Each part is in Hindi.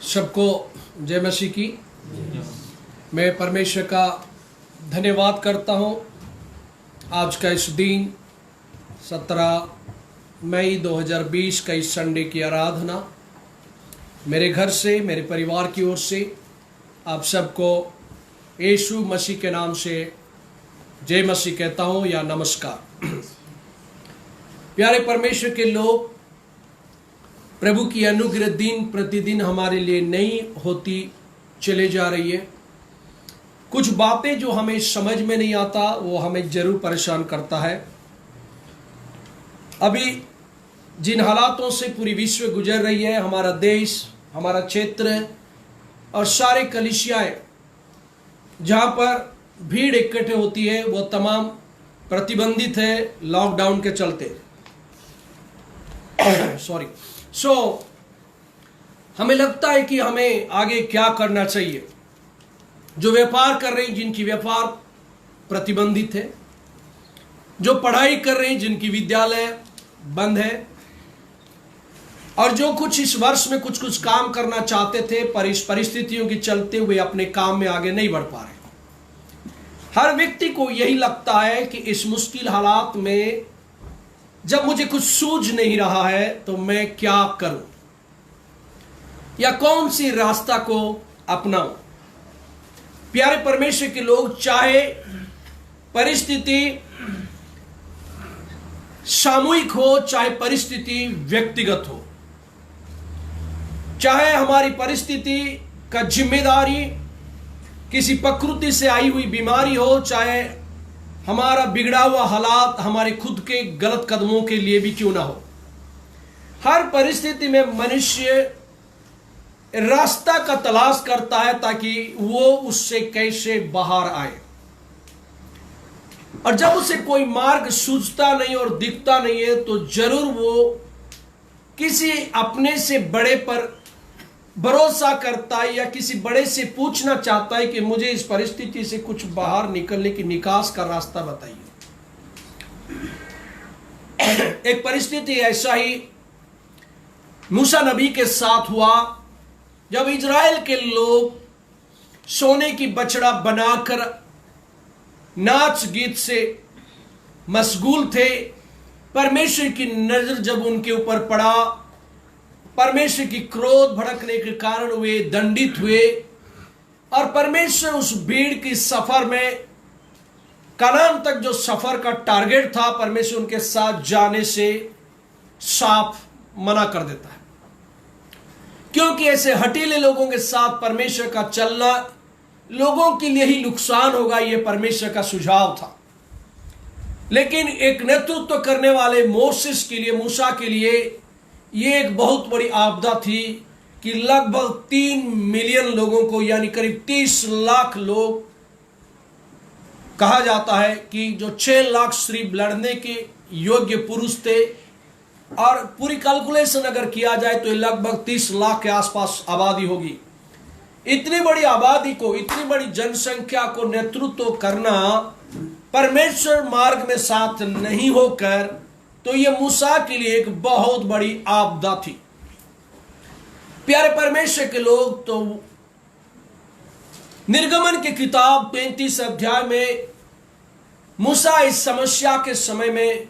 सबको जय मसीह की। मैं परमेश्वर का धन्यवाद करता हूँ। आज का इस दिन 17 मई 2020 का इस संडे की आराधना मेरे घर से, मेरे परिवार की ओर से आप सबको यीशु मसीह के नाम से जय मसीह कहता हूँ या नमस्कार। प्यारे परमेश्वर के लोग, प्रभु की अनुग्रह दिन प्रतिदिन हमारे लिए नई होती चले जा रही है। कुछ बातें जो हमें समझ में नहीं आता वो हमें जरूर परेशान करता है। अभी जिन हालातों से पूरी विश्व गुजर रही है, हमारा देश, हमारा क्षेत्र और सारे कलीसियाएं जहां पर भीड़ इकट्ठे होती है वो तमाम प्रतिबंधित है लॉकडाउन के चलते। सो हमें लगता है कि हमें आगे क्या करना चाहिए। जो व्यापार कर रहे हैं जिनकी व्यापार प्रतिबंधित है, जो पढ़ाई कर रहे हैं जिनकी विद्यालय बंद है, और जो कुछ इस वर्ष में कुछ काम करना चाहते थे पर इस परिस्थितियों के चलते हुए अपने काम में आगे नहीं बढ़ पा रहे। हर व्यक्ति को यही लगता है कि इस मुश्किल हालात में जब मुझे कुछ सूझ नहीं रहा है तो मैं क्या करूं या कौन सी रास्ता को अपनाऊं। प्यारे परमेश्वर के लोग, चाहे परिस्थिति सामूहिक हो, चाहे परिस्थिति व्यक्तिगत हो, चाहे हमारी परिस्थिति का जिम्मेदारी किसी प्रकृति से आई हुई बीमारी हो, चाहे हमारा बिगड़ा हुआ हालात हमारे खुद के गलत कदमों के लिए भी क्यों ना हो, हर परिस्थिति में मनुष्य रास्ता का तलाश करता है ताकि वो उससे कैसे बाहर आए। और जब उसे कोई मार्ग सूझता नहीं और दिखता नहीं है तो जरूर वो किसी अपने से बड़े पर भरोसा करता है या किसी बड़े से पूछना चाहता है कि मुझे इस परिस्थिति से कुछ बाहर निकलने की निकास का रास्ता बताइए। एक परिस्थिति ऐसा ही मूसा नबी के साथ हुआ जब इजराइल के लोग सोने की बछड़ा बनाकर नाच गीत से मशगूल थे। परमेश्वर की नजर जब उनके ऊपर पड़ा, परमेश्वर की क्रोध भड़कने के कारण वे दंडित हुए और परमेश्वर उस भीड़ की सफर में कनान तक जो सफर का टारगेट था, परमेश्वर उनके साथ जाने से साफ मना कर देता है, क्योंकि ऐसे हटीले लोगों के साथ परमेश्वर का चलना लोगों के लिए ही नुकसान होगा। यह परमेश्वर का सुझाव था। लेकिन एक नेतृत्व करने वाले मोसेस के लिए, मूसा के लिए ये एक बहुत बड़ी आपदा थी कि लगभग 3 मिलियन लोगों को, यानी करीब 30 लाख लोग, कहा जाता है कि जो 6 लाख सिर्फ लड़ने के योग्य पुरुष थे, और पूरी कैलकुलेशन अगर किया जाए तो लगभग 30 लाख के आसपास आबादी होगी। इतनी बड़ी आबादी को, इतनी बड़ी जनसंख्या को नेतृत्व करना परमेश्वर मार्ग में साथ नहीं होकर, तो यह मूसा के लिए एक बहुत बड़ी आपदा थी। प्यारे परमेश्वर के लोग, तो निर्गमन की किताब 35 अध्याय में मूसा इस समस्या के समय में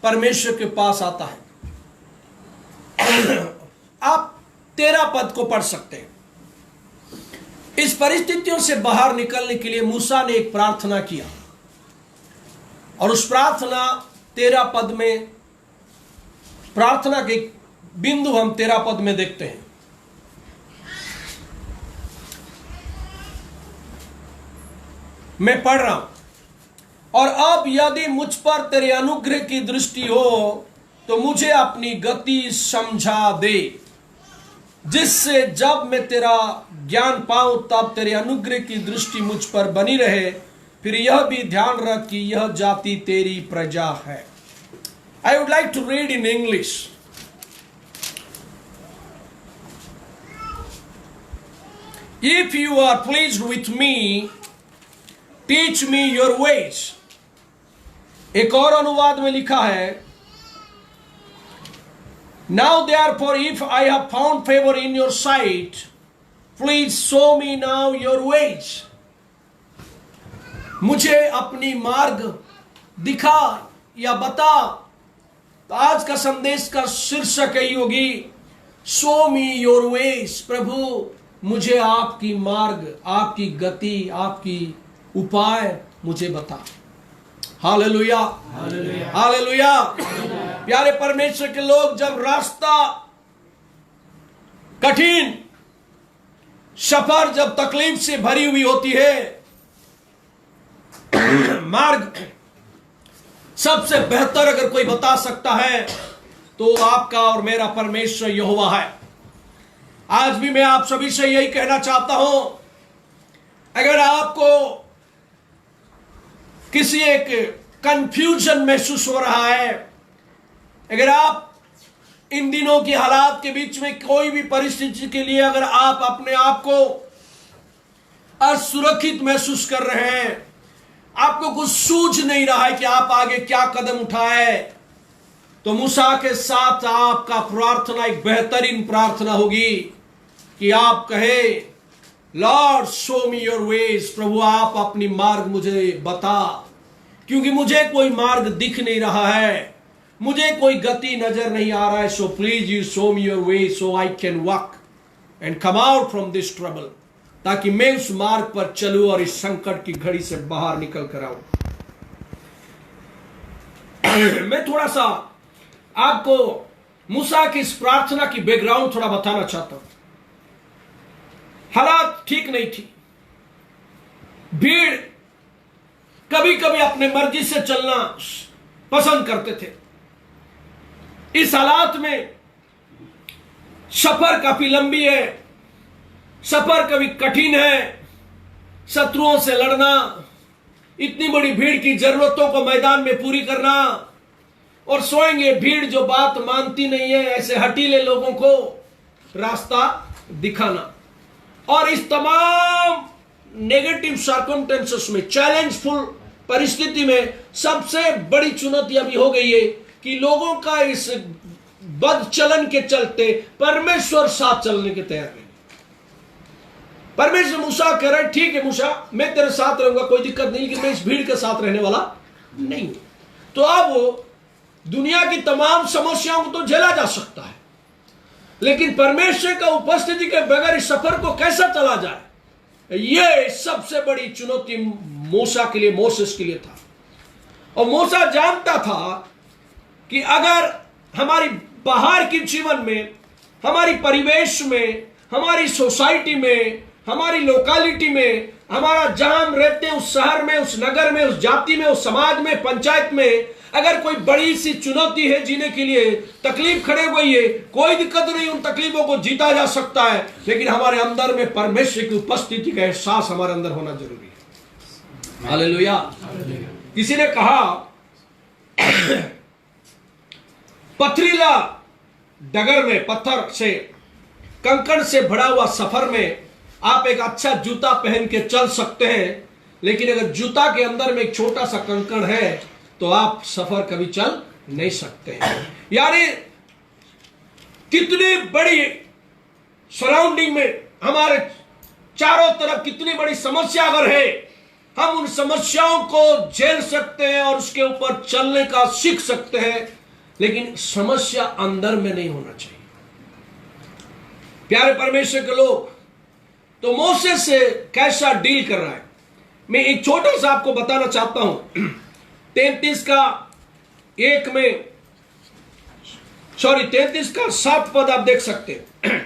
परमेश्वर के पास आता है। आप 13 पद को पढ़ सकते हैं। इस परिस्थितियों से बाहर निकलने के लिए मूसा ने एक प्रार्थना किया, और उस प्रार्थना 13 पद में, प्रार्थना के बिंदु हम 13 पद में देखते हैं। मैं पढ़ रहा हूं। और अब यदि मुझ पर तेरे अनुग्रह की दृष्टि हो तो मुझे अपनी गति समझा दे, जिससे जब मैं तेरा ज्ञान पाऊं तब तेरे अनुग्रह की दृष्टि मुझ पर बनी रहे। फिर यह भी ध्यान रख कि यह जाति तेरी प्रजा है। I would like to read in English. If you are pleased with me, teach me your ways. एक और अनुवाद में लिखा है, Now therefore, if I have found favor in your sight, please show me now your ways, मुझे अपनी मार्ग दिखा या बता। तो आज का संदेश का शीर्षक यही होगी, शो मी योर वेज। प्रभु मुझे आपकी मार्ग, आपकी गति, आपकी उपाय मुझे बता। Hallelujah, hallelujah. प्यारे परमेश्वर के लोग, जब रास्ता कठिन, सफर जब तकलीफ से भरी हुई होती है, मार्ग सबसे बेहतर अगर कोई बता सकता है तो आपका और मेरा परमेश्वर यहोवा है। आज भी मैं आप सभी से यही कहना चाहता हूं, अगर आपको किसी एक कंफ्यूजन महसूस हो रहा है, अगर आप इन दिनों की हालात के बीच में कोई भी परिस्थिति के लिए अगर आप अपने आप को असुरक्षित महसूस कर रहे हैं, आपको कुछ सूझ नहीं रहा है कि आप आगे क्या कदम उठाए, तो मूसा के साथ आपका प्रार्थना एक बेहतरीन प्रार्थना होगी कि आप कहे, lord show me your ways, प्रभु आप अपनी मार्ग मुझे बता, क्योंकि मुझे कोई मार्ग दिख नहीं रहा है, मुझे कोई गति नजर नहीं आ रहा है। So please you show me your way so I can walk and come out from this trouble, ताकि मैं उस मार्ग पर चलूं और इस संकट की घड़ी से बाहर निकल कर आऊं। मैं थोड़ा सा आपको मूसा की इस प्रार्थना की बैकग्राउंड थोड़ा बताना चाहता हूं। हालात ठीक नहीं थी, भीड़ कभी कभी अपने मर्जी से चलना पसंद करते थे। इस हालात में सफर काफी लंबी है, सफर कभी कठिन है, शत्रुओं से लड़ना, इतनी बड़ी भीड़ की जरूरतों को मैदान में पूरी करना, और सोएंगे भीड़ जो बात मानती नहीं है ऐसे हटीले लोगों को रास्ता दिखाना, और इस तमाम नेगेटिव सर्कमस्टेंसेस में, चैलेंजफुल परिस्थिति में सबसे बड़ी चुनौती अभी हो गई है कि लोगों का इस बद चलन के चलते परमेश्वर साथ चलने के तैयार नहीं। परमेश्वर मूसा कह रहे, ठीक है मूसा मैं तेरे साथ रहूंगा, कोई दिक्कत नहीं, लेकिन मैं इस भीड़ के साथ रहने वाला नहीं हूं। तो अब वो दुनिया की तमाम समस्याओं को तो झेला जा सकता है, लेकिन परमेश्वर का उपस्थिति के बगैर इस सफर को कैसा चला जाए, यह सबसे बड़ी चुनौती मूसा के लिए, मोसेस के लिए था। और मूसा जानता था कि अगर हमारी बाहर के जीवन में, हमारी परिवेश में, हमारी सोसाइटी में, हमारी लोकालिटी में, हमारा जहां हम रहते हैं उस शहर में, उस नगर में, उस जाति में, उस समाज में, पंचायत में, अगर कोई बड़ी सी चुनौती है जीने के लिए, तकलीफ खड़े हुई है, कोई दिक्कत नहीं, उन तकलीफों को जीता जा सकता है, लेकिन हमारे अंदर में परमेश्वर की उपस्थिति का एहसास हमारे अंदर होना जरूरी है। हालेलुया। किसी ने कहा, पथरीला डगर में, पत्थर से, कंकड़ से भरा हुआ सफर में आप एक अच्छा जूता पहन के चल सकते हैं, लेकिन अगर जूता के अंदर में एक छोटा सा कंकड़ है तो आप सफर कभी चल नहीं सकते हैं। यानी कितनी बड़ी सराउंडिंग में, हमारे चारों तरफ कितनी बड़ी समस्या अगर है, हम उन समस्याओं को झेल सकते हैं और उसके ऊपर चलने का सीख सकते हैं, लेकिन समस्या अंदर में नहीं होना चाहिए। प्यारे परमेश्वर के लोग, तो मोसेस से कैसा डील कर रहा है, मैं एक छोटा सा आपको बताना चाहता हूं। 33 का 1 में, 33 का 7 पद आप देख सकते हैं।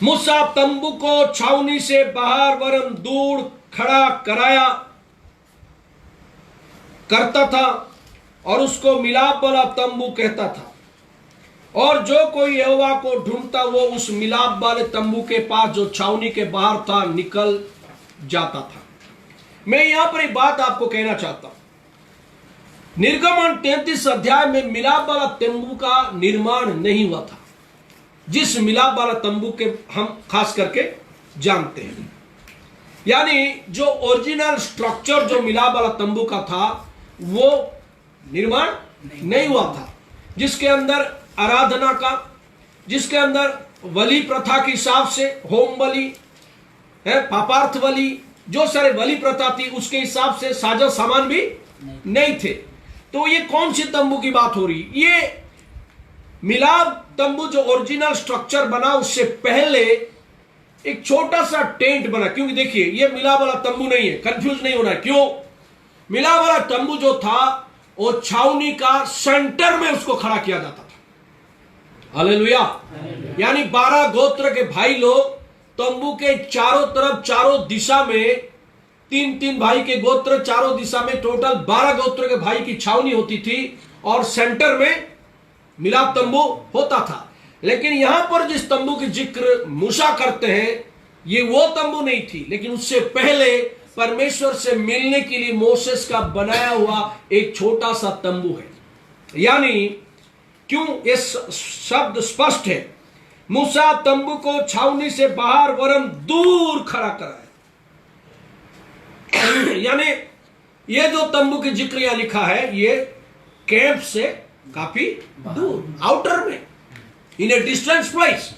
मूसा तंबू को छावनी से बाहर वरन दूर खड़ा कराया करता था और उसको मिलाप वाला तंबू कहता था, और जो कोई यहोवा को ढूंढता वो उस मिलाप वाले तंबू के पास जो छावनी के बाहर था निकल जाता था। मैं यहां पर एक बात आपको कहना चाहता हूं, निर्गमन 33 अध्याय में मिलाप वाला तंबू का निर्माण नहीं हुआ था, जिस मिलाप वाला तंबू के हम खास करके जानते हैं। यानी जो ओरिजिनल स्ट्रक्चर जो मिलाप वाला तंबू का था वो निर्माण नहीं हुआ था, जिसके अंदर आराधना का, जिसके अंदर बलि प्रथा के हिसाब से, होम बलि है, पापार्थ बलि, जो सारे बलि प्रथा थी उसके हिसाब से साजा सामान भी नहीं थे। तो ये कौन सी तंबू की बात हो रही? ये मिलाप तंबू जो ओरिजिनल स्ट्रक्चर बना उससे पहले एक छोटा सा टेंट बना। क्योंकि देखिए ये मिलाप वाला तंबू नहीं है, कंफ्यूज नहीं होना है। क्यों? मिलाप वाला तंबू जो था वो छावनी का सेंटर में उसको खड़ा किया जाता था। हालेलुया। यानी 12 गोत्र के भाई लोग तंबू के चारों तरफ, चारों दिशा में, 3-3 भाई के गोत्र चारों दिशा में, टोटल 12 गोत्र के भाई की छावनी होती थी और सेंटर में मिलाप तंबू होता था। लेकिन यहां पर जिस तंबू की जिक्र मूसा करते हैं ये वो तंबू नहीं थी, लेकिन उससे पहले परमेश्वर से मिलने के लिए मोसेस का बनाया हुआ एक छोटा सा तंबू है। यानी क्यों ये शब्द स्पष्ट है, मूसा तंबू को छावनी से बाहर वरन दूर खड़ा करा है। यानी ये जो तंबू की जिक्र यहां लिखा है ये कैंप से काफी दूर, आउटर में, इन ए डिस्टेंस प्लेस।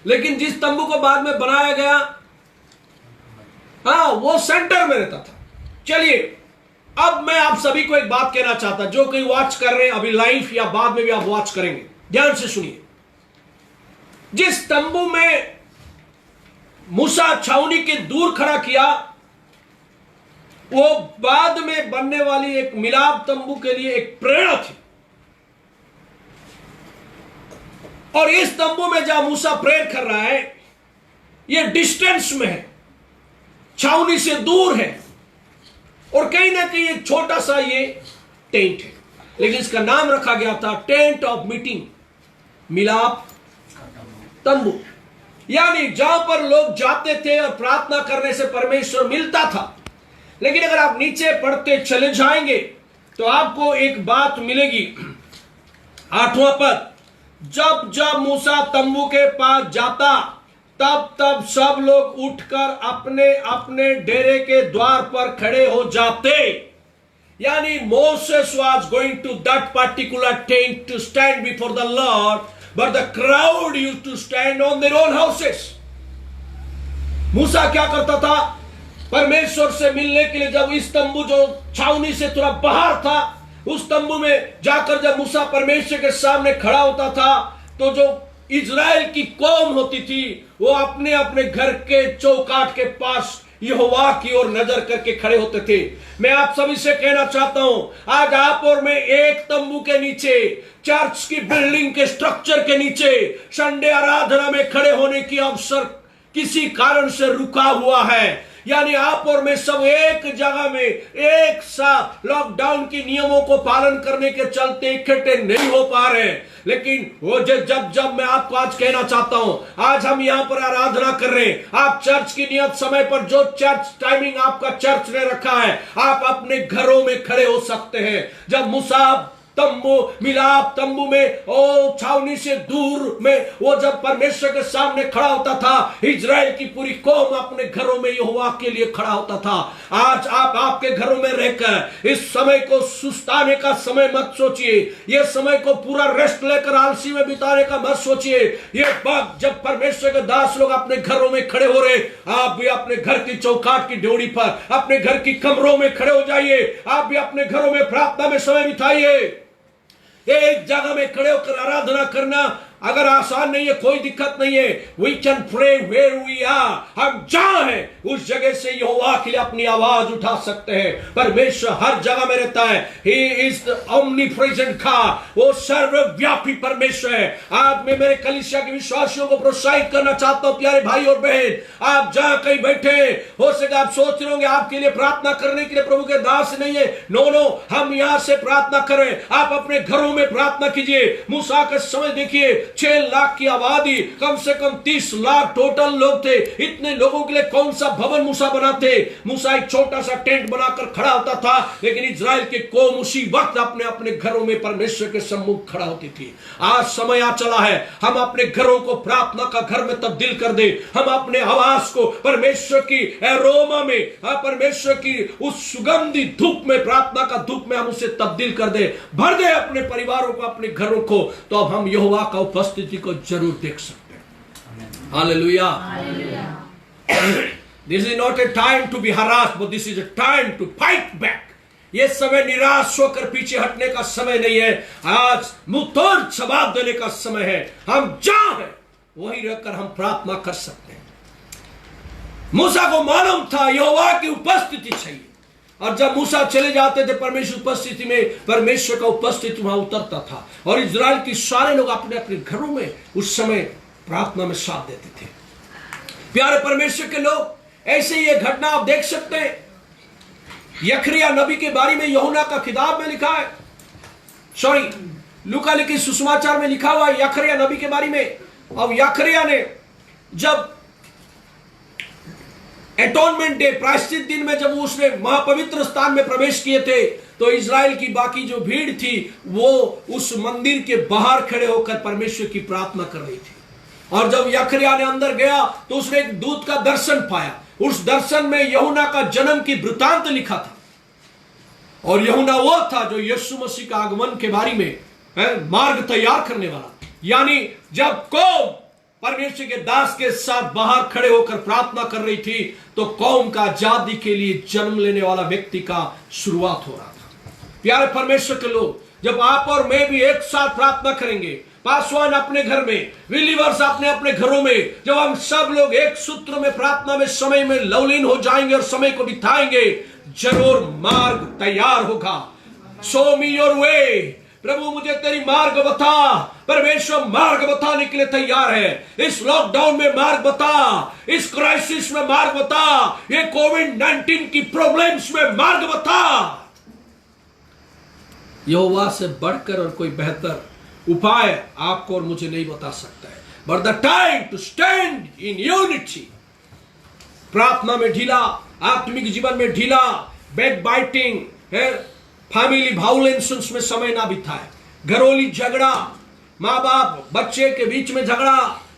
लेकिन जिस तंबू को बाद में बनाया गया वो सेंटर में रहता था। चलिए अब मैं आप सभी को एक बात कहना चाहता, जो कोई वॉच कर रहे हैं अभी लाइव या बाद में भी आप वॉच करेंगे, ध्यान से सुनिए। जिस तंबू में मूसा छावनी के दूर खड़ा किया वो बाद में बनने वाली एक मिलाप तंबू के लिए एक प्रेरणा थी। और इस तंबू में जहां मूसा प्रेयर कर रहा है ये डिस्टेंस में है, छावनी से दूर है, और कहीं ना कहीं एक छोटा सा ये टेंट है। लेकिन इसका नाम रखा गया था टेंट ऑफ मीटिंग, मिलाप तंबू। यानी जहां पर लोग जाते थे और प्रार्थना करने से परमेश्वर मिलता था। लेकिन अगर आप नीचे पढ़ते चले जाएंगे तो आपको एक बात मिलेगी, 8वां पद, जब जब मूसा तंबू के पास जाता तब तब सब लोग उठकर अपने अपने डेरे के द्वार पर खड़े हो जाते। यानी Moses was going to that particular tent to stand before the Lord, but the crowd used to stand on their own houses. मूसा क्या करता था? परमेश्वर से मिलने के लिए जब इस तंबू जो छावनी से थोड़ा बाहर था उस तंबू में जाकर जब मूसा परमेश्वर के सामने खड़ा होता था तो जो इजराइल की कौम होती थी वो अपने अपने घर के चौकाट के पास यहोवा की ओर नजर करके खड़े होते थे। मैं आप सभी से कहना चाहता हूं, आज आप और मैं एक तंबू के नीचे, चर्च की बिल्डिंग के स्ट्रक्चर के नीचे संडे आराधना में खड़े होने की अवसर किसी कारण से रुका हुआ है। यानी आप और मैं सब एक जगह में एक साथ लॉकडाउन के नियमों को पालन करने के चलते इकट्ठे नहीं हो पा रहे। लेकिन वो जब मैं आपको आज कहना चाहता हूं, आज हम यहां पर आराधना कर रहे हैं, आप चर्च की नियत समय पर जो चर्च टाइमिंग आपका चर्च ने रखा है आप अपने घरों में खड़े हो सकते हैं। जब मूसा तंबू, मिलाप तंबू में ओ छावनी से दूर में वो जब परमेश्वर के सामने खड़ा होता था, इजराइल की पूरी कौम अपने घरों में यहोवा के लिए खड़ा होता था। आज आप आपके घरों में रहकर इस समय को सुस्ताने का समय मत सोचिए, ये समय को पूरा रेस्ट लेकर आलसी में बिताने का मत सोचिए। ये वक्त जब परमेश्वर के दास लोग अपने घरों में खड़े हो रहे, आप भी अपने घर की चौकाट की ड्योढ़ी पर, अपने घर की कमरों में खड़े हो जाइए। आप भी अपने घरों में प्रार्थना में समय बिताइए। एक जगह में खड़े होकर आराधना करना अगर आसान नहीं है, कोई दिक्कत नहीं है। We can pray where we are. हम जहां हैं उस जगह से यहोवा के लिए अपनी आवाज उठा सकते हैं। परमेश्वर हर जगह में रहता है। He is the omnipresent God, वो सर्वव्यापी परमेश्वर है। आज मैं मेरे कलीसिया के विश्वासियों को प्रोत्साहित करना चाहता हूं, प्यारे भाई और बहन, आप जहां कहीं बैठे हो सके आप सोच रहे होंगे आपके लिए प्रार्थना करने के लिए प्रभु के दास नहीं है। नो, हम यहां से प्रार्थना करें। आप अपने घरों में प्रार्थना कीजिए। मूसा का समय देखिए, 6 लाख की आबादी, कम से कम 30 लाख टोटल लोग थे। इतने लोगों के लिए कौन सा भवन मूसा बनाते? मूसा एक छोटा सा टेंट बनाकर खड़ा होता था, लेकिन इजराइल के कौम उसी वक्त अपने अपने घरों में परमेश्वर के सम्मुख खड़ा होती थी। आज समय आ चला है हम अपने घरों को प्रार्थना का घर में तब्दील कर दे। हम अपने आवाज को परमेश्वर की एरोमा में, परमेश्वर की उस सुगंधी धूप में, प्रार्थना का धूप में हम उसे तब्दील कर दे, भर दे अपने परिवारों को, अपने घरों को। तो अब हम यहोवा का उपस्थिति को जरूर देख सकते हैं। Hallelujah. This is not a time to be harassed, but this is a time to fight back. ये समय निराश होकर पीछे हटने का समय नहीं है, आज मुंहतोड़ जवाब देने का समय है। हम जहां हैं वहीं रहकर हम प्रार्थना कर सकते हैं। मूसा को मालूम था यहोवा की उपस्थिति चाहिए, और जब मूसा चले जाते थे परमेश्वर उपस्थिति में, परमेश्वर का उपस्थिति वहां उतरता था, और इजराइल के सारे लोग अपने अपने घरों में उस समय प्रार्थना में साथ देते थे। प्यारे परमेश्वर के लोग, ऐसे ही एक घटना आप देख सकते हैं। यखरिया नबी के बारे में यूहन्ना का किताब में लिखा है, लूका लिखी सुसमाचार में लिखा हुआ है यखरिया नबी के बारे में। अब यखरिया ने जब एटोनमेंट डे, प्रायश्चित दिन में जब उसने महापवित्र स्थान में प्रवेश किए थे, तो इजराइल की बाकी जो भीड़ थी वो उस मंदिर के बाहर खड़े होकर परमेश्वर की प्रार्थना कर रही थी। और जब यखरिया ने अंदर गया तो उसने एक दूत का दर्शन पाया। उस दर्शन में यूहन्ना का जन्म की वृतांत लिखा था, और यूहन्ना वो था जो यीशु मसीह का आगमन के बारे में मार्ग तैयार करने वाला। यानी जब कौम परमेश्वर के दास के साथ बाहर खड़े होकर प्रार्थना कर रही थी, तो कौम का आजादी के लिए जन्म लेने वाला व्यक्ति का शुरुआत हो रहा था। प्यारे परमेश्वर के लोग, जब आप और मैं भी एक साथ प्रार्थना करेंगे, पासवान अपने घर में, बिलीवर्स अपने अपने घरों में, जब हम सब लोग एक सूत्र में प्रार्थना में समय में लवलीन हो जाएंगे और समय को बिताएंगे, जरूर मार्ग तैयार होगा। शो मी योर वे, प्रभु मुझे तेरी मार्ग बता। परमेश्वर मार्ग बताने के लिए तैयार है। इस लॉकडाउन में मार्ग बता, इस क्राइसिस में मार्ग बता, ये कोविड-19 की प्रॉब्लम्स में मार्ग बता। यहोवा से बढ़कर और कोई बेहतर उपाय आपको और मुझे नहीं बता सकता है। But the time to stand in unity, प्रार्थना में ढीला, आत्मिक जीवन में ढीला, बैक बाइटिंग है, फैमिली वायलेंस में समय ना बिताए, घरोली झगड़ा, माँ बाप बच्चे के बीच में झगड़ा,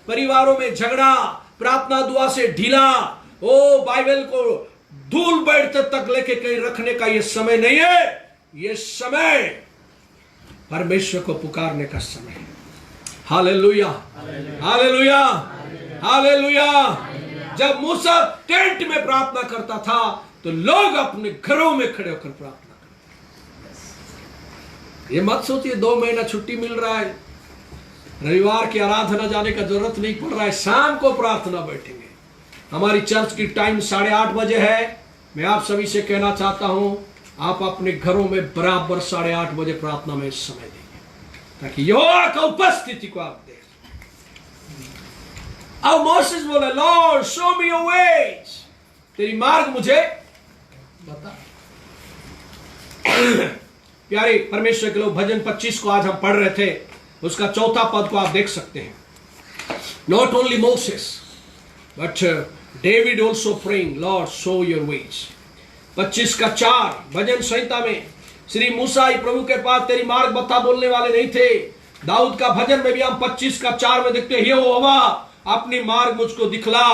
परिवारों में झगड़ा, प्रार्थना दुआ से ढीला, ओ बाइबल को धूल बैठते तक लेके कहीं रखने का ये समय नहीं है। ये समय परमेश्वर को पुकारने का समय है। Hallelujah, hallelujah, hallelujah. जब मूसा टेंट में प्रार्थना करता था तो लोग अपने घरों में खड़े होकर प्रार्थना करते। ये मत सोचिए 2 महीना छुट्टी मिल रहा है, रविवार की आराधना जाने का जरूरत नहीं पड़ रहा है, शाम को प्रार्थना बैठेंगे। हमारी चर्च की टाइम 8:30 बजे है। मैं आप सभी से कहना चाहता हूं, आप अपने घरों में बराबर 8:30 बजे प्रार्थना में समय देंगे, ताकि यहोवा का उपस्थिति को आप देख। अब मोसेस बोला, Lord show me your veg, तेरी मार्ग मुझे बता। प्यारे परमेश्वर के लोग, भजन 25 को आज हम पढ़ रहे थे, उसका 4था पद को आप देख सकते हैं। Not only Moses but David also praying, Lord show your ways. 25 का 4 भजन संहिता में श्री मूसा ही प्रभु के पास तेरी मार्ग बता बोलने वाले नहीं थे। दाऊद का भजन में भी हम 25 का 4 में देखते हैं, यहोवा अपनी मार्ग मुझको दिखला,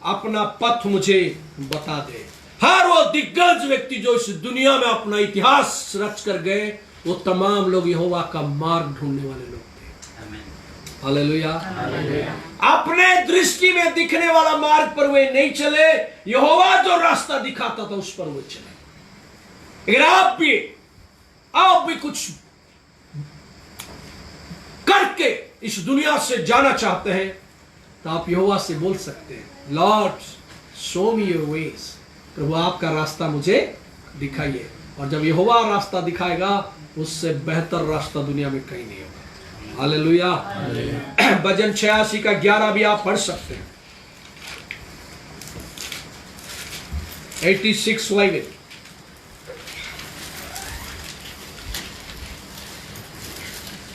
अपना पथ मुझे बता दे। हर वो दिग्गज व्यक्ति जो इस दुनिया में अपना इतिहास रच कर गए, वो तमाम लोग यहोवा का मार्ग ढूंढने वाले लोग थे। हालेलुया। अपने दृष्टि में दिखने वाला मार्ग पर वे नहीं चले, यहोवा जो रास्ता दिखाता था उस पर वे चले। अगर आप भी कुछ करके इस दुनिया से जाना चाहते हैं, तो आप यहोवा से बोल सकते हैं, lord show me your ways, प्रभु आपका रास्ता मुझे दिखाइए। और जब यहोवा रास्ता दिखाएगा, उससे बेहतर रास्ता दुनिया में कहीं नहीं होगा। हालेलुया। भजन 86 का 11 भी आप पढ़ सकते हैं। 86:11।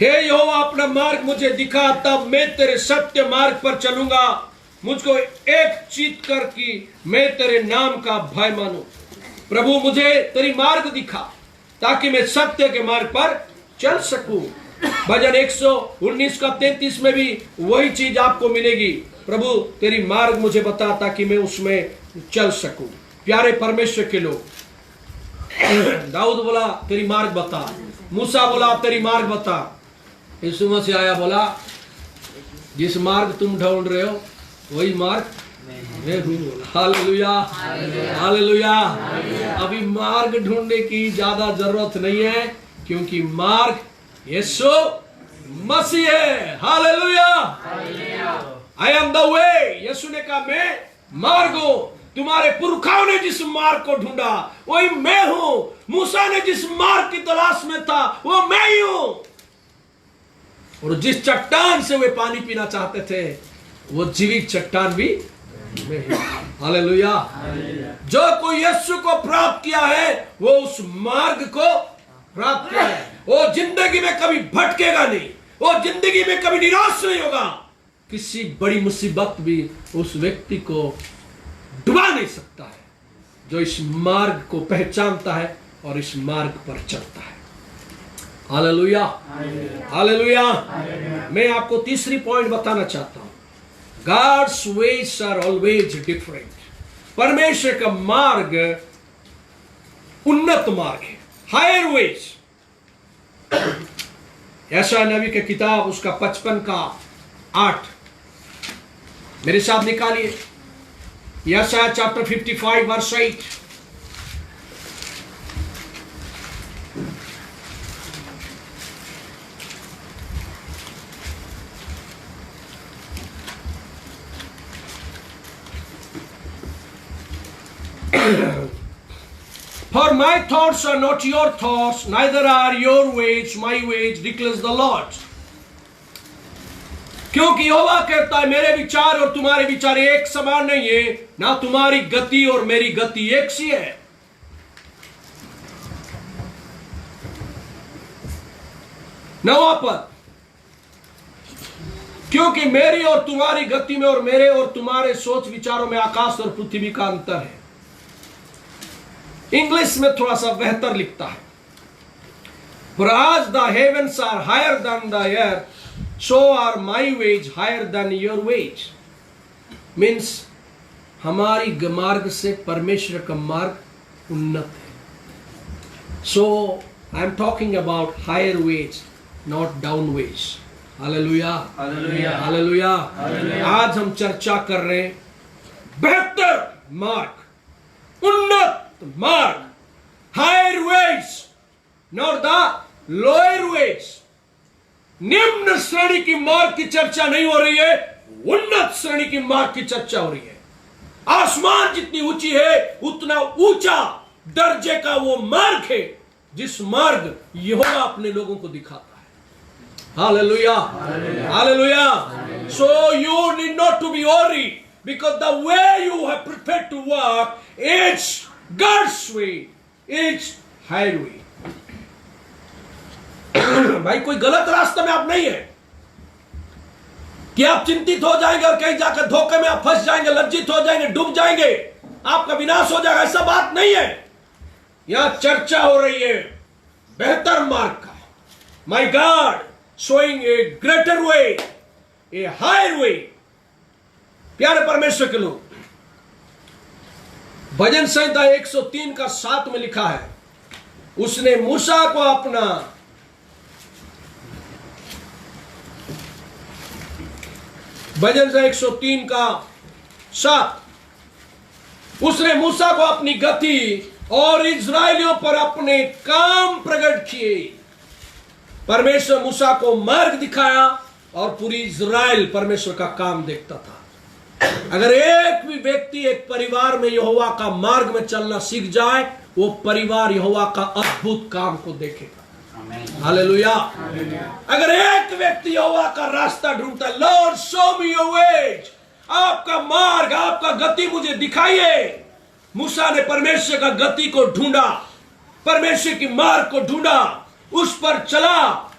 हे यहोवा अपना मार्ग मुझे दिखा, तब मैं तेरे सत्य मार्ग पर चलूंगा। मुझको एक चीत कर कि मैं तेरे नाम का भय मानूं। प्रभु मुझे तेरी मार्ग दिखा, ताकि मैं सत्य के मार्ग पर चल सकूं। भजन 119 का 33 में भी वही चीज आपको मिलेगी, प्रभु तेरी मार्ग मुझे बता, ताकि मैं उसमें चल सकूं। प्यारे परमेश्वर के लोग, दाऊद बोला तेरी मार्ग बता, मूसा बोला तेरी मार्ग बता, यीशु मसीह आया बोला जिस मार्ग तुम ढूंढ रहे हो वही मार्ग मैं हूँ। Hallelujah, hallelujah. अभी मार्ग ढूंढने की ज्यादा जरूरत नहीं है, क्योंकि मार्ग यीशु मसीह है। Hallelujah. I am the way. Yeshu ने कहा मैं मार्ग हूं। तुम्हारे पुरखाओं ने जिस मार्ग को ढूंढा वही मैं हूं। मूसा ने जिस मार्ग की तलाश में था वो मैं ही हूं। और जिस चट्टान से वे पानी पीना चाहते थे वो जीवित चट्टान भी मैं ही। हालेलुया। जो कोई यीशु को प्राप्त किया है वो उस मार्ग को प्राप्त किया है। वो जिंदगी में कभी भटकेगा नहीं, वो जिंदगी में कभी निराश नहीं होगा। किसी बड़ी मुसीबत भी उस व्यक्ति को डुबा नहीं सकता है जो इस मार्ग को पहचानता है और इस मार्ग पर चलता है। Hallelujah, hallelujah. मैं आपको तीसरी पॉइंट बताना चाहता हूं। God's ways are always different. परमेश्वर का मार्ग उन्नत मार्ग है, हायर वेज। यशायाह नबी की किताब उसका 55 का 8 मेरे साथ निकालिए। यशायाह chapter 55 verse 8। For my thoughts are not your thoughts, neither are your ways my ways, declares the Lord. क्योंकि यहोवा कहता है मेरे विचार और तुम्हारे विचार एक समान नहीं है, ना तुम्हारी गति और मेरी गति एक सी है। नवा पद, क्योंकि मेरी और तुम्हारी गति में और मेरे और तुम्हारे सोच विचारों में आकाश और पृथ्वी का अंतर है। इंग्लिश में थोड़ा सा बेहतर लिखता है, For as the heavens are higher than the earth, so are my ways higher than your ways. Means हमारी मार्ग से परमेश्वर का मार्ग उन्नत है। So I am talking about higher ways, not down ways. Hallelujah, hallelujah. आज हम चर्चा कर रहे हैं बेहतर मार्ग, उन्नत मार्ग, higher ways, not the lower ways. निम्न श्रेणी की मार्ग की चर्चा नहीं हो रही है, उन्नत श्रेणी की मार्ग की चर्चा हो रही है। आसमान जितनी ऊंची है उतना ऊंचा दर्जे का वो मार्ग है जिस मार्ग यहोवा अपने लोगों को दिखाता है। Hallelujah, hallelujah. So you need not to be worried because the way you have prepared to walk is God's way, it's higher way. भाई कोई गलत रास्ते में आप नहीं है कि आप चिंतित हो जाएंगे और कहीं जाकर धोखे में आप फंस जाएंगे, लज्जित हो जाएंगे, डूब जाएंगे, आपका विनाश हो जाएगा। ऐसा बात नहीं है। यहां चर्चा हो रही है बेहतर मार्ग का। My God showing a greater way, a higher way. प्यारे परमेश्वर के लोग, भजन संहिता 103 का 7 में लिखा है, उसने मूसा को अपना भजन संहिता 103 का 7, उसने मूसा को अपनी गति और इजरायलियों पर अपने काम प्रकट किए। परमेश्वर मूसा को मार्ग दिखाया और पूरी इजराइल परमेश्वर का काम देखता था। अगर एक भी व्यक्ति एक परिवार में यहोवा का मार्ग में चलना सीख जाए, वो परिवार यहोवा का अद्भुत काम को देखेगा। हालेलुया। अगर एक व्यक्ति यहोवा का रास्ता ढूंढता है, Lord show me your veg, आपका मार्ग, आपका गति मुझे दिखाइए। मूसा ने परमेश्वर का गति को ढूंढा, परमेश्वर की मार्ग को ढूंढा, उस पर चला।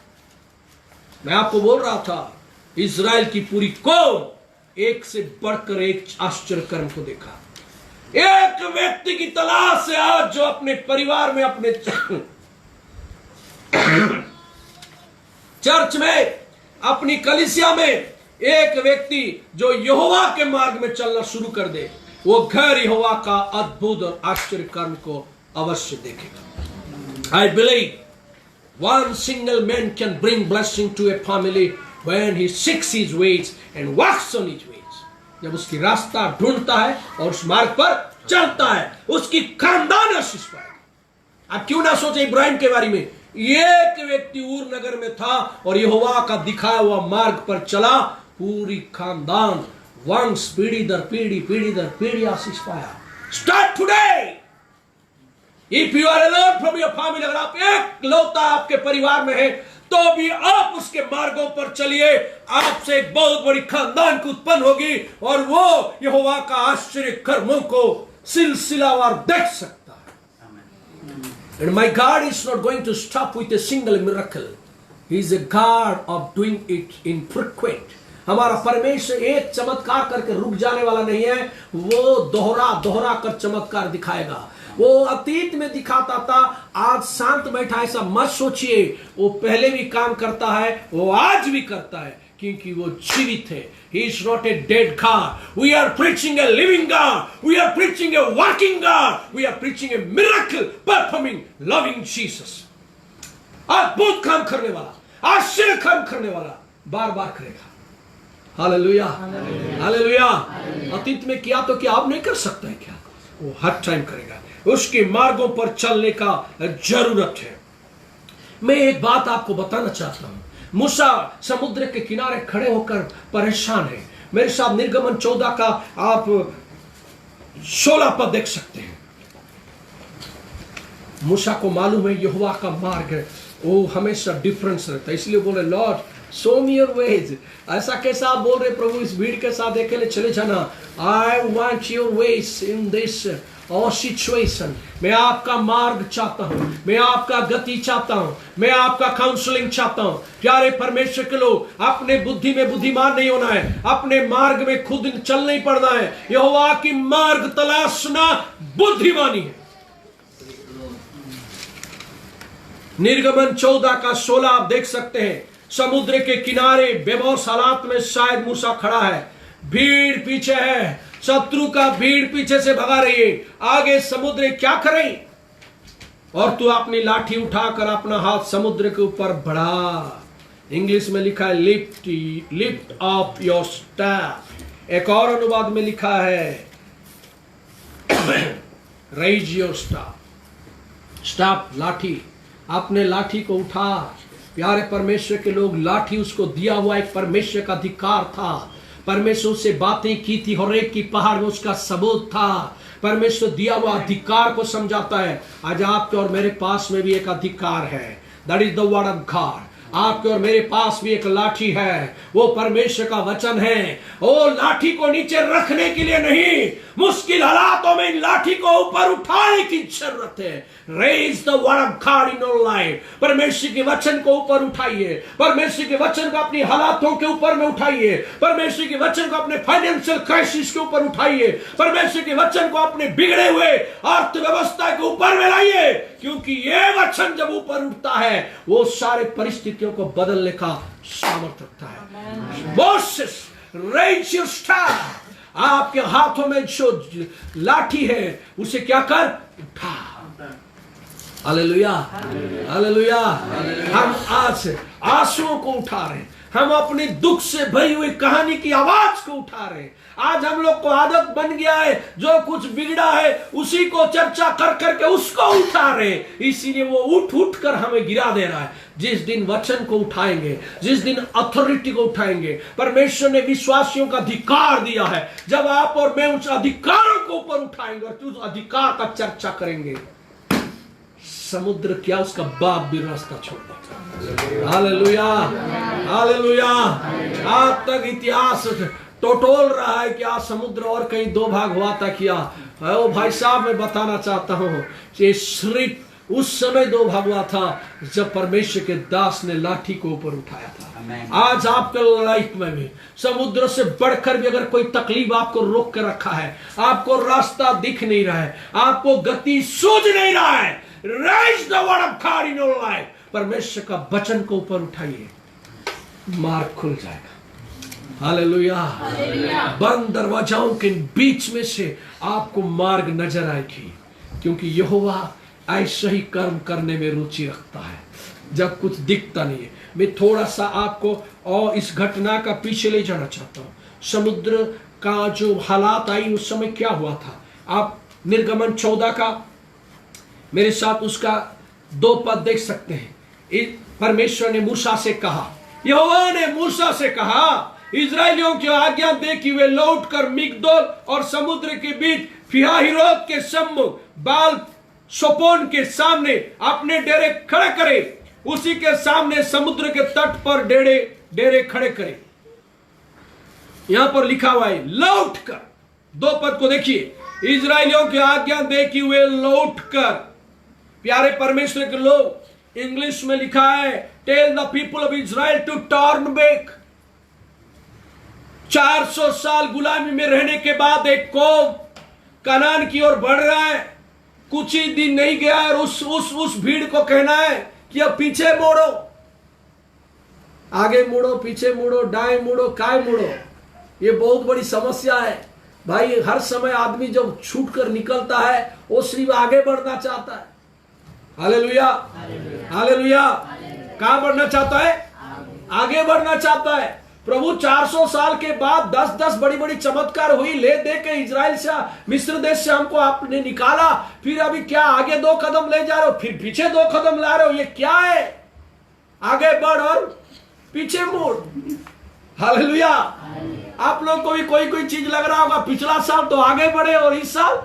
मैं आपको बोल रहा था, इजराइल की पूरी कौम एक से बढ़कर एक आश्चर्य कर्म को देखा। एक व्यक्ति की तलाश है आज जो अपने परिवार में, अपने चर्च में, अपनी कलीसिया में एक व्यक्ति जो यहोवा के मार्ग में चलना शुरू कर दे, वो घर यहोवा का अद्भुत और आश्चर्य कर्म को अवश्य देखेगा। I believe one single man can bring blessing to a family when he seeks his ways and walks on his ways. जब उसकी रास्ता ढूंढता है और उस मार्ग पर चलता है, उसकी खानदान आशीष पाएगा। आप क्यों ना सोचे इब्राहिम के बारे में, एक व्यक्ति ऊर नगर में था और यहोवा का दिखाया हुआ मार्ग पर चला, पूरी खानदान वंश पीढ़ी दर पीढ़ी आशीष पाया। Start today. If you are alone from your family, अगर आप एक लौता आपके परिवार में है तो भी आप उसके मार्गों पर चलिए, आपसे एक बहुत बड़ी खानदान की उत्पन्न होगी और वो यहोवा का आश्चर्य कर्मों को सिलसिलावार देख सकता है। And my God is not going to stop with a single miracle. He is a God of doing it infrequent. हमारा परमेश्वर एक चमत्कार करके रुक जाने वाला नहीं है, वो दोहरा कर चमत्कार दिखाएगा। वो अतीत में दिखाता था, आज शांत बैठा, ऐसा मत सोचिए। वो पहले भी काम करता है, वो आज भी करता है, क्योंकि वो जीवित है। He is not a dead God. We are preaching a living God. We are preaching a working God. We are preaching a miracle performing loving Jesus. अद्भुत काम करने वाला, आश्चर्य काम करने वाला, बार बार करेगा। Hallelujah, hallelujah. अतीत में किया तो क्या आप नहीं कर सकते हैं क्या? वो हर टाइम करेगा। उसके मार्गों पर चलने का जरूरत है। मैं एक बात आपको बताना चाहता हूं। मूसा समुद्र के किनारे खड़े होकर परेशान है। मेरे साथ निर्गमन 14 का आप 16 पद देख सकते हैं। मूसा को मालूम है यहोवा का मार्ग है, वो हमेशा डिफरेंस रहता है, इसलिए बोले Lord show me your veg. ऐसा कैसा आप बोल रहे प्रभु, इस भीड़ के साथ अकेले चले जाना। I want your ways in this और सिचुएशन। मैं आपका मार्ग चाहता हूं, मैं आपका गति चाहता हूं, मैं आपका काउंसलिंग चाहता हूं। प्यारे परमेश्वर के लोग, अपने बुद्धि में बुद्धिमान नहीं होना है, अपने मार्ग में खुद चल नहीं पड़ना है। यहोवा की मार्ग तलाशना बुद्धिमानी है। निर्गमन 14 का 16 आप देख सकते हैं। समुद्र के किनारे बेबस हालात में शायद मूसा खड़ा है, भीड़ पीछे है, शत्रु का भीड़ पीछे से भगा रही है। आगे समुद्र क्या करे, और तू अपनी लाठी उठाकर अपना हाथ समुद्र के ऊपर बढ़ा। इंग्लिश में लिखा है लिफ्ट अप योर स्टैफ। एक और अनुवाद में लिखा है रेज योर स्टैफ। स्टैफ लाठी, अपने लाठी को उठा। प्यारे परमेश्वर के लोग, लाठी उसको दिया हुआ एक परमेश्वर का अधिकार था। परमेश्वर से बातें की थी, हर एक की पहाड़ में उसका सबूत था। परमेश्वर दिया हुआ अधिकार को समझाता है। आज आपके और मेरे पास में भी एक अधिकार है। That is the word of God. आपके और मेरे पास भी एक लाठी है, वो परमेश्वर का वचन है। वो लाठी को नीचे रखने के लिए नहीं, मुश्किल हालातों में लाठी को ऊपर उठाने की जरूरत है। Raise the word of God in your life. परमेश्वर के वचन को ऊपर उठाइए, परमेश्वर के वचन को अपनी हालातों के ऊपर में उठाइए, परमेश्वर के वचन को अपने फाइनेंशियल क्राइसिस के ऊपर उठाइए, परमेश्वर के वचन को अपने बिगड़े हुए अर्थव्यवस्था के ऊपर में लाइए, क्योंकि ये वचन जब ऊपर उठता है वो सारे परिस्थितियों को बदलने का सामर्थ्य रखता है। Moses raise your staff. आपके हाथों में जो लाठी है उसे क्या कर, उठा। Hallelujah, hallelujah. हम आज आंसुओं को उठा रहे हैं, हम अपने दुख से भरी हुई कहानी की आवाज को उठा रहे हैं। आज हम लोग को आदत बन गया है, जो कुछ बिगड़ा है उसी को चर्चा कर करके उसको उठा रहे, इसीलिए वो उठ उठ कर हमें गिरा दे रहा है। जिस दिन वचन को उठाएंगे, जिस दिन अथॉरिटी को उठाएंगे, परमेश्वर ने विश्वासियों का अधिकार दिया है। जब आप और मैं उस अधिकारों को ऊपर उठाएंगे और उस अधिकार का चर्चा करेंगे, समुद्र क्या उसका बाप भी रास्ता छोड़ देगा। Hallelujah, hallelujah. आज तक इतिहास टटोल रहा है कि आज समुद्र और कहीं दो भाग हुआ था क्या? ओ भाई साहब, मैं बताना चाहता हूं कि सिर्फ उस समय दो भाग हुआ था जब परमेश्वर के दास ने लाठी को ऊपर उठाया था। आज आपके लाइफ में भी समुद्र से बढ़कर भी अगर कोई तकलीफ आपको रोक कर रखा है, आपको रास्ता दिख नहीं रहा है, आपको गति सूझ नहीं रहा है, raise the word of God in your life। परमेश्वर का वचन को ऊपर उठाइए, मार्ग खुल जाएगा। हालेलुया। बंद दरवाजाओं के बीच में से आपको मार्ग नजर आएगी, क्योंकि यहोवा ऐसा ही कर्म करने में रुचि रखता है जब कुछ दिखता नहीं है। मैं थोड़ा सा आपको और इस घटना का पीछे ले जाना चाहता हूं। समुद्र का जो हालात आई उस समय क्या हुआ था। आप निर्गमन 14 का मेरे साथ उसका 2 पद देख सकते हैं। परमेश्वर ने मूसा से कहा, यहोवा ने मूसा से कहा, इजरायलियों की आज्ञा दे कि वे लौटकर मिग्दोल और समुद्र के बीच फिहाहिरोत के सम्मुख बाल सोपोन के सामने अपने डेरे खड़े करे, उसी के सामने समुद्र के तट पर डेरे खड़े करे। यहां पर लिखा हुआ है लौटकर। 2 पद को देखिए, इजरायलियों की आज्ञा दे कि वे लौटकर। प्यारे परमेश्वर के लोग, इंग्लिश में लिखा है tell the people of Israel to turn back. 400 साल गुलामी में रहने के बाद एक कौम कनान की ओर बढ़ रहा है। कुछ ही दिन नहीं गया और उस भीड़ को कहना है कि अब पीछे मोड़ो, आगे मुड़ो, पीछे मुड़ो, दाएं मुड़ो, काय मुड़ो। ये बहुत बड़ी समस्या है भाई। हर समय आदमी जब छूट कर निकलता है वो सिर्फ आगे बढ़ना चाहता है। Hallelujah, hallelujah. कहां बढ़ना चाहता है? आगे बढ़ना चाहता है। प्रभु 400 साल के बाद 10-10 बड़ी बड़ी चमत्कार हुई, ले दे के इजराइल से, मिस्र देश से हमको आपने निकाला, फिर अभी क्या आगे 2 कदम ले जा रहे हो, फिर पीछे 2 कदम ला रहे हो। ये क्या है? आगे बढ़ और पीछे मुड़। हालेलुया। आप लोग को भी कोई चीज लग रहा होगा, पिछला साल तो आगे बढ़े और इस साल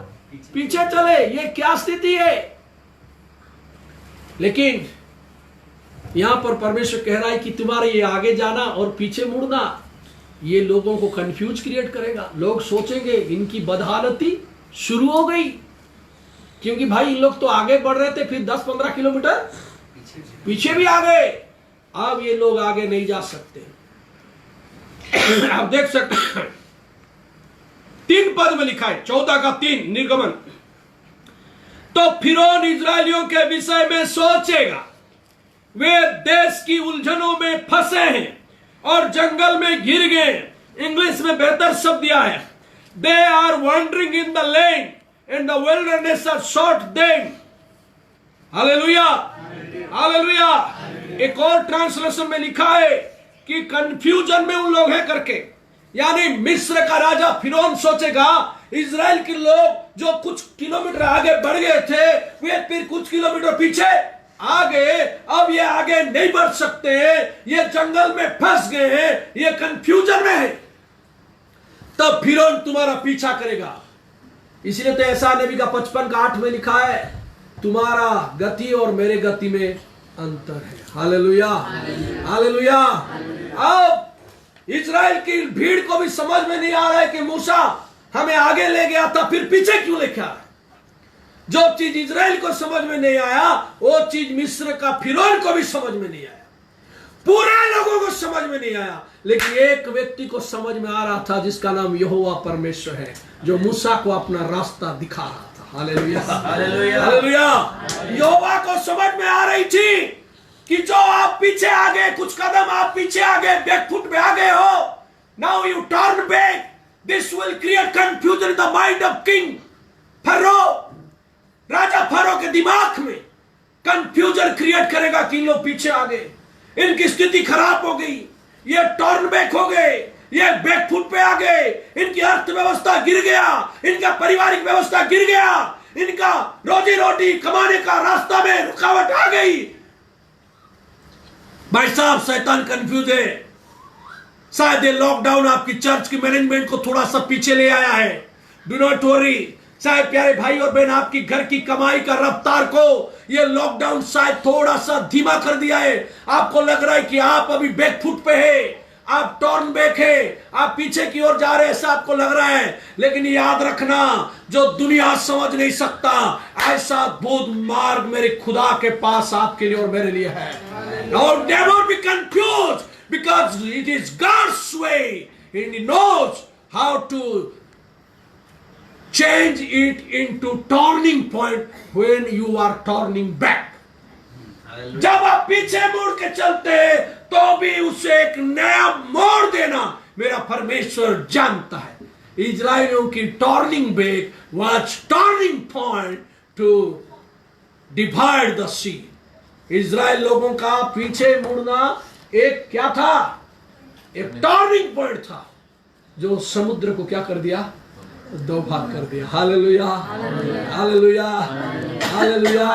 पीछे चले, ये क्या स्थिति है? लेकिन यहां पर परमेश्वर कह रहा है कि तुम्हारे ये आगे जाना और पीछे मुड़ना ये लोगों को कंफ्यूज क्रिएट करेगा। लोग सोचेंगे इनकी बदहालती शुरू हो गई, क्योंकि भाई इन लोग तो आगे बढ़ रहे थे, फिर 10-15 किलोमीटर पीछे भी आ गए। अब ये लोग आगे नहीं जा सकते। आप देख सकते हैं 3 पद में लिखा है, 14 का 3 निर्गमन। तो फिरौन इजरायलियों के विषय में सोचेगा, वे देश की उलझनों में फंसे हैं और जंगल में घिर गए। इंग्लिश में बेहतर शब्द दिया है, they are wandering in the land and the wilderness are shot them. Hallelujah, hallelujah. एक और ट्रांसलेशन में लिखा है कि कंफ्यूजन में उन लोग हैं करके, यानी मिस्र का राजा फिरौन सोचेगा इजराइल के लोग जो कुछ किलोमीटर आगे बढ़ गए थे वे फिर कुछ किलोमीटर पीछे आ गए, अब ये आगे नहीं बढ़ सकते हैं, ये जंगल में फंस गए हैं, ये कंफ्यूजन में है। तब फिरौन तुम्हारा पीछा करेगा। इसलिए तो ऐसा नबी का 55 का 8 में लिखा है, तुम्हारा गति और मेरे गति में अंतर है। Hallelujah, hallelujah. अब इजराइल की भीड़ को भी समझ में नहीं आ रहा है कि मूसा हमें आगे ले गया था, फिर पीछे क्यों लेके आया। जो चीज इजराइल को समझ में नहीं आया वो चीज मिस्र का फिरौन को भी समझ में नहीं आया, पूरे लोगों को समझ में नहीं आया। लेकिन एक व्यक्ति को समझ में आ रहा था जिसका नाम यहोवा परमेश्वर है, जो मूसा को अपना रास्ता दिखा रहा था। Hallelujah, hallelujah, hallelujah. यहोवा को समझ में आ रही थी कि जो आप पीछे आ गए, कुछ कदम आप पीछे आ गए, बैकफुट में आ गए हो, now U turn back, this will create confusion in the mind of king furrow. Raja furrow के दिमाग में कंफ्यूजन क्रिएट करेगा कि इन लोग पीछे आ गए, इनकी स्थिति खराब हो गई, ये टर्न बैक हो गए, ये बैकफुट पे आ गए, इनकी अर्थव्यवस्था गिर गया, इनका पारिवारिक व्यवस्था गिर गया, इनका रोजी रोटी कमाने का रास्ता में रुकावट आ गई। भाई साहब, शैतान कंफ्यूज है। शायद ये लॉकडाउन आपकी चर्च की मैनेजमेंट को थोड़ा सा पीछे ले आया है। Do not worry. शायद प्यारे भाई और बहन, आपकी घर की कमाई का रफ्तार को ये लॉकडाउन शायद थोड़ा सा धीमा कर दिया है। आपको लग रहा है कि आप अभी बैकफुट पे है, आप टर्न बैक है, आप पीछे की ओर जा रहे हैं, ऐसा आपको लग रहा है। लेकिन याद रखना, जो दुनिया समझ नहीं सकता ऐसा अद्भुत मार्ग मेरे खुदा के पास आपके लिए और मेरे लिए है। और never be confused because it is God's way and He knows how to change it into turning point when you are turning back. जब आप पीछे मुड़ के चलते हैं तो भी उसे एक नया मोड़ देना मेरा परमेश्वर जानता है। इजराइलियों की turning back was turning point to divide the sea. Israel लोगों का पीछे मुड़ना एक क्या था? एक टर्निंग पॉइंट था जो समुद्र को क्या कर दिया, दो भाग कर दिया। Hallelujah, hallelujah, hallelujah.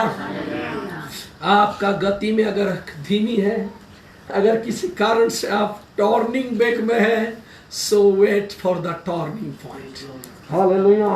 आपका गति में अगर धीमी है, अगर किसी कारण से आप टर्निंग बैक में है, so wait for the turning point. Hallelujah.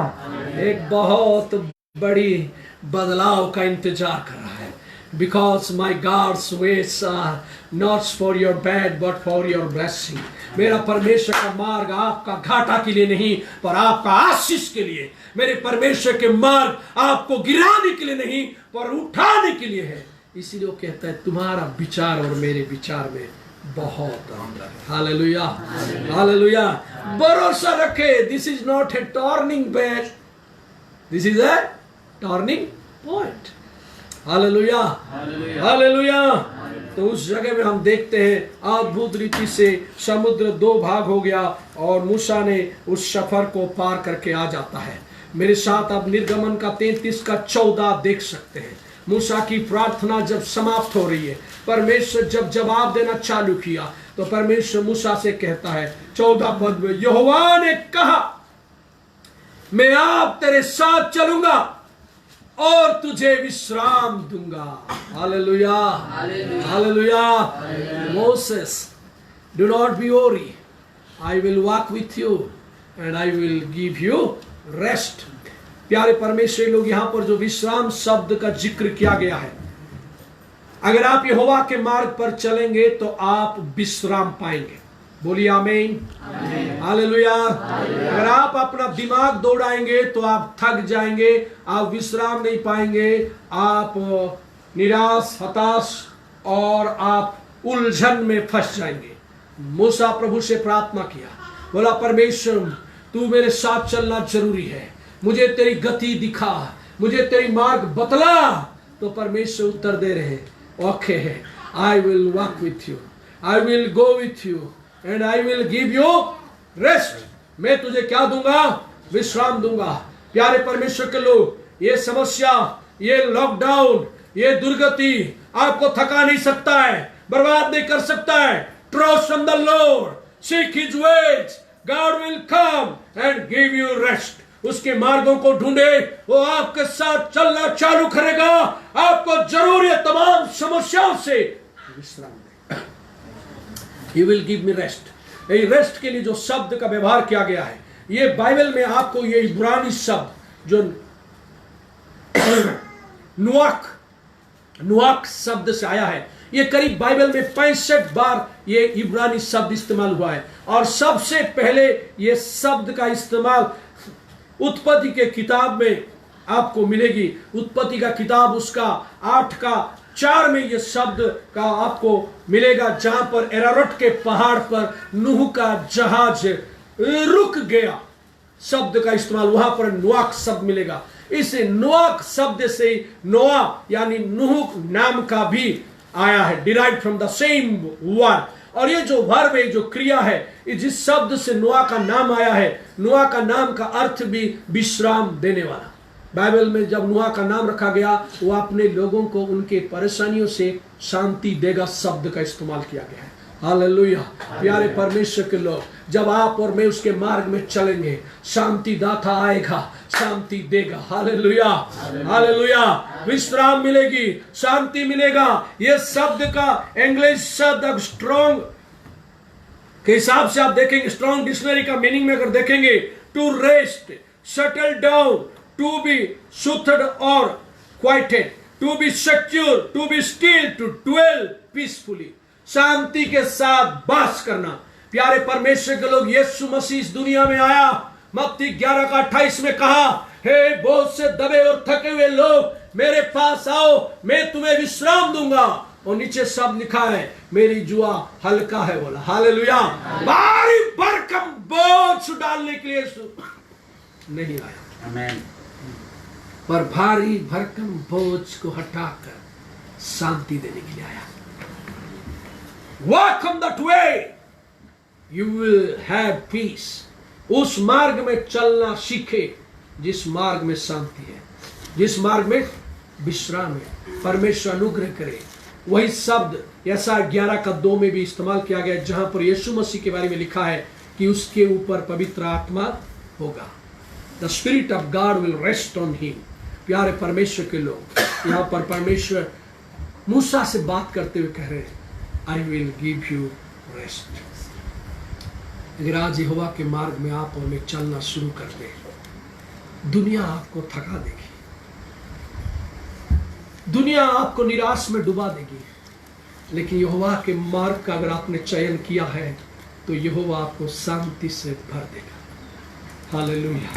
एक बहुत बड़ी बदलाव का इंतजार कर रहा है। Because my God's ways are not for your bad but for your blessing. मेरा परमेश्वर का मार्ग आपका घाटा के लिए नहीं, पर आपका आशीष के लिए। मेरे परमेश्वर के मार्ग आपको गिराने के लिए नहीं, पर उठाने के लिए है। इसीलिए वो कहता है तुम्हारा विचार और मेरे विचार में बहुत अंतर है। Hallelujah, hallelujah. भरोसा रखे, this is not a turning back, this is a turning point. Hallelujah, hallelujah. तो उस जगह में हम देखते हैं अद्भुत रीति से समुद्र दो भाग हो गया और मूसा ने उस सफर को पार करके आ जाता है। मेरे साथ आप निर्गमन का 33 का 14 देख सकते हैं। मूसा की प्रार्थना जब समाप्त हो रही है, परमेश्वर जब जवाब देना चालू किया, तो परमेश्वर मूसा से कहता है 14 पद में, यहोवा ने कहा मैं आप तेरे साथ चलूंगा और तुझे विश्राम दूंगा। Hallelujah, hallelujah. Moses, do not be worry, I will walk with you and I will give you rest. प्यारे परमेश्वर लोग, यहां पर जो विश्राम शब्द का जिक्र किया गया है, अगर आप यहोवा के मार्ग पर चलेंगे तो आप विश्राम पाएंगे। बोलिए आमीन, हालेलुया। अगर आप अपना दिमाग दौड़ाएंगे तो आप थक जाएंगे, आप विश्राम नहीं पाएंगे, आप निराश, हताश और आप उलझन में फंस जाएंगे। मूसा प्रभु से प्रार्थना किया, बोला परमेश्वर तू मेरे साथ चलना जरूरी है, मुझे तेरी गति दिखा, मुझे तेरी मार्ग बतला। तो परमेश्वर उत्तर दे रहे, ओके है, I will walk with you, I will go with you and I will give you rest. मैं तुझे क्या दूंगा, विश्राम दूंगा। प्यारे परमेश्वर के लोग, ये समस्या, ये लॉकडाउन, ये दुर्गति आपको थका नहीं सकता है, बर्बाद नहीं कर सकता है। Trust on the Lord, seek his veg, God will come and give you rest. उसके मार्गों को ढूंढे, वो आपके साथ चलना चालू करेगा, आपको जरूरी है तमाम समस्याओं से विश्राम देगा। He will give me rest। ये रेस्ट के लिए जो शब्द का व्यवहार किया गया है, ये बाइबल में आपको ये इब्रानी शब्द जो नुआक शब्द से आया है, ये करीब बाइबल में 65 बार ये इब्रानी शब्द इस्तेमाल हुआ है। और सबसे पहले ये शब्द का इस्तेमाल उत्पत्ति के किताब में आपको मिलेगी। उत्पत्ति का किताब उसका 8:4 में ये शब्द का आपको मिलेगा, जहां पर एरारोट के पहाड़ पर नूह का जहाज रुक गया, शब्द का इस्तेमाल वहां पर नुआक शब्द मिलेगा। इस नुआक शब्द से नोआ यानी नूह नाम का भी आया है, derive from the same word. और ये जो वर्ब है, जो क्रिया है, जिस शब्द से नुआ का नाम आया है, नुआ का नाम का अर्थ भी विश्राम देने वाला। बाइबल में जब नुआ का नाम रखा गया, वो अपने लोगों को उनके परेशानियों से शांति देगा शब्द का इस्तेमाल किया गया है। हालेलुया। प्यारे परमेश्वर के लोग, जब आप और मैं उसके मार्ग में चलेंगे, शांति दाता आएगा, शांति देगा। Hallelujah, hallelujah. विश्राम मिलेगी, शांति मिलेगा। ये शब्द का इंग्लिश शब्द स्ट्रॉन्ग के हिसाब से आप देखेंगे, स्ट्रॉन्ग डिक्शनरी का मीनिंग में अगर देखेंगे, to rest, settle down, to be soothed और quieted, to be secure, to be still, to dwell peacefully, शांति के साथ वास करना। प्यारे परमेश्वर के लोग, यीशु मसीह इस दुनिया में आया, मत्ती 11:28 में कहा, हे बोझ से दबे और थके हुए लोग मेरे पास आओ, मैं तुम्हें विश्राम दूंगा। और नीचे शब्द लिखा है, मेरी जुआ हल्का है बोला। हालेलुया। भारी भरकम बोझ डालने के लिए नहीं आया, आमीन, पर भारी भरकम बोझ को हटाकर शांति देने के लिए आया। Walk on that way, you will have peace। उस मार्ग में चलना सीखे जिस मार्ग में शांति है, जिस मार्ग में विश्राम है। परमेश्वर अनुग्रह करे। वही शब्द यशायाह 11:2 में भी इस्तेमाल किया गया, जहां पर यीशु मसीह के बारे में लिखा है, कि उसके ऊपर पवित्र आत्मा होगा। The spirit of God will rest on him. प्यारे परमेश्वर के लोग, यहाँ पर परमेश्वर मूसा से बात करते हुए कह रहे हैं, I will give you rest. अगर आज यहोवा के मार्ग में आप और मैं चलना शुरू कर दें, दुनिया आपको थका देगी, दुनिया आपको निराश में डुबा देगी, लेकिन यहोवा के मार्ग का अगर आपने चयन किया है तो यहोवा आपको शांति से भर देगा। हालेलुया।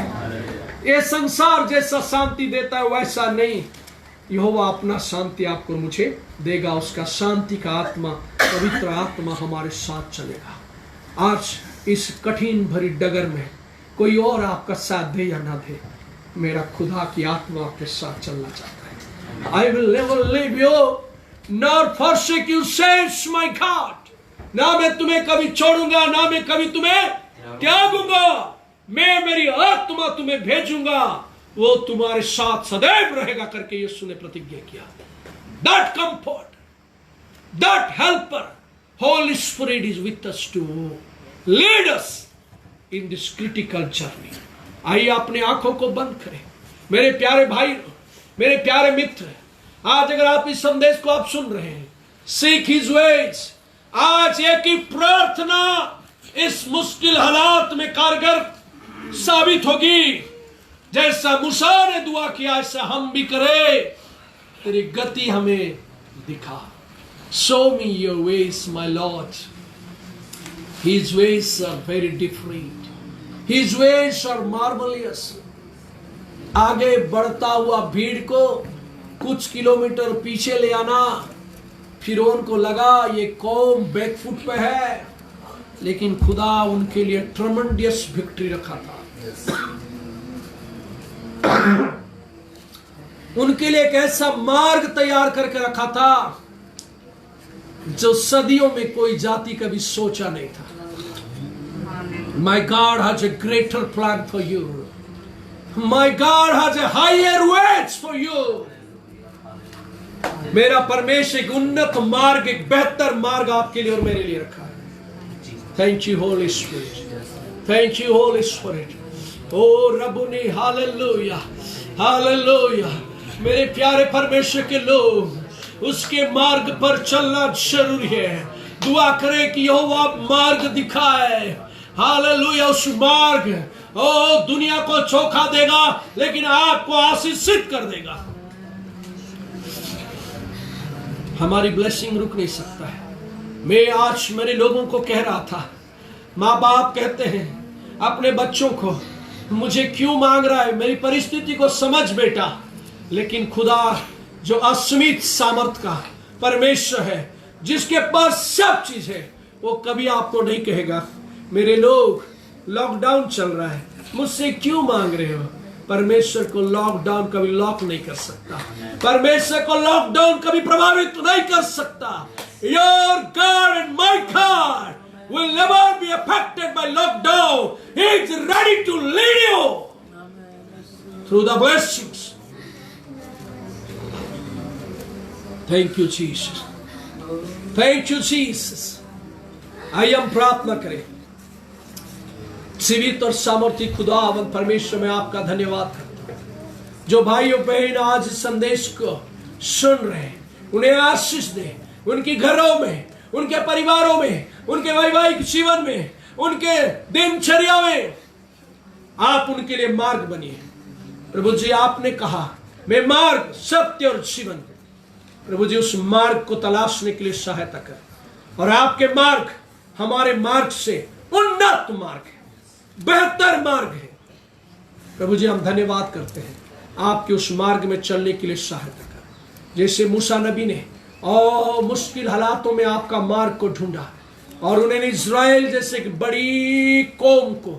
ये संसार जैसा शांति देता है वैसा नहीं, यहोवा अपना शांति आपको मुझे देगा। उसका शांति का आत्मा, पवित्र आत्मा हमारे साथ चलेगा। आज इस कठिन भरी डगर में कोई और आपका साथ दे या ना दे, मेरा खुदा की आत्मा आपके साथ चलना चाहता है। I will never leave you nor forsake you says my God। ना मैं तुम्हें कभी छोड़ूंगा, ना मैं कभी तुम्हें त्यागूंगा, मैं मेरी आत्मा तुम्हें भेजूंगा, वो तुम्हारे साथ सदैव रहेगा करके यीशु ने प्रतिज्ञा किया। That comfort, that helper, Holy Spirit is with us to lead us in this critical journey। आइए अपने आंखों को बंद करें। मेरे प्यारे भाई, मेरे प्यारे मित्र, आज अगर आप इस संदेश को आप सुन रहे हैं, सीक हिज वेज, आज एक ही प्रार्थना इस मुश्किल हालात में कारगर साबित होगी। जैसा मूसा ने दुआ किया ऐसा हम भी करें। तेरी गति हमें दिखा। Show me your ways, my Lord। His ways are very different। His ways are marvelous। आगे बढ़ता हुआ भीड़ को कुछ किलोमीटर पीछे ले आना। फिरौन को लगा ये कौम बैकफुट पे है, लेकिन खुदा उनके लिए ट्रमेंडियस विक्ट्री रखा था। उनके लिए एक ऐसा मार्ग तैयार करके रखा था जो सदियों में कोई जाति कभी सोचा नहीं था। My God has a greater plan for you। My God has a higher ways for you। मेरा परमेश्वर एक उन्नत मार्ग, एक बेहतर मार्ग आपके लिए और मेरे लिए रखा है। Thank you holy spirit, thank you holy spirit. Oh Rabboni, hallelujah, hallelujah. मेरे प्यारे परमेश्वर के लोग, उसके मार्ग पर चलना जरूरी है। दुआ करें कि यहोवा मार्ग दिखाए। हालेलुया। उस मार्ग ओ दुनिया को चोखा देगा, लेकिन आपको आशीषित कर देगा। हमारी ब्लेसिंग रुक नहीं सकता है। मैं आज मेरे लोगों को कह रहा था, माँ बाप कहते हैं अपने बच्चों को, मुझे क्यों मांग रहा है, मेरी परिस्थिति को समझ बेटा। लेकिन खुदा जो असीमित सामर्थ का परमेश्वर है, जिसके पास सब चीज है, वो कभी आपको नहीं कहेगा मेरे लोग लॉकडाउन चल रहा है, मुझसे क्यों मांग रहे हो। परमेश्वर को लॉकडाउन कभी लॉक नहीं कर सकता। परमेश्वर को लॉकडाउन कभी प्रभावित नहीं कर सकता। Your God and my God will never be affected by lockdown। He is ready to lead you through the blessings। Thank you Jesus। Thank you Jesus। आइए हम प्रार्थना करें। जीवित और सामर्थी खुदावंद परमेश्वर में आपका धन्यवाद करता हूं। जो भाइयों बहन आज इस संदेश को सुन रहे हैं, उन्हें आशीष दे। उनके घरों में, उनके परिवारों में, उनके वैवाहिक जीवन में, उनके दिनचर्या में आप उनके लिए मार्ग बनिए। प्रभु जी, आपने कहा मैं मार्ग, सत्य और जीवन। प्रभु जी, उस मार्ग को तलाशने के लिए सहायता कर, और आपके मार्ग हमारे मार्ग से उन्नत मार्ग है, बेहतर मार्ग है। प्रभु जी, हम धन्यवाद करते हैं आपके उस मार्ग में चलने के लिए सहायता कर। जैसे मूसा नबी ने और मुश्किल हालातों में आपका मार्ग को ढूंढा, और उन्होंने इज़राइल जैसे एक बड़ी कौम को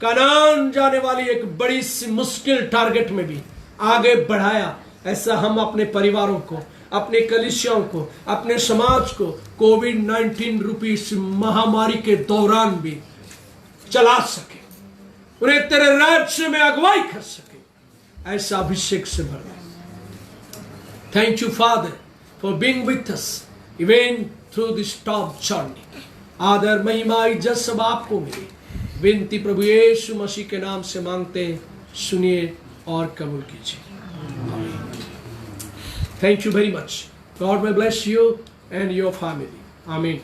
कनान जाने वाली एक बड़ी सी मुश्किल टारगेट में भी आगे बढ़ाया, ऐसा हम अपने परिवारों को, अपने कलीसियाओं को, अपने समाज को कोविड-19 रूपी इस महामारी के दौरान भी चला सके, उन्हें तेरे राज्य में अगुवाई कर सके, ऐसा अभिषेक से भर दे। Thank you father for being with us even through this top journey. आदर, महिमा, इज्जत सब आपको मिले। विनती प्रभु यीशु मसीह के नाम से मांगते हैं, सुनिए और कबूल कीजिए। Thank you very much. God may bless you and your family. Amen.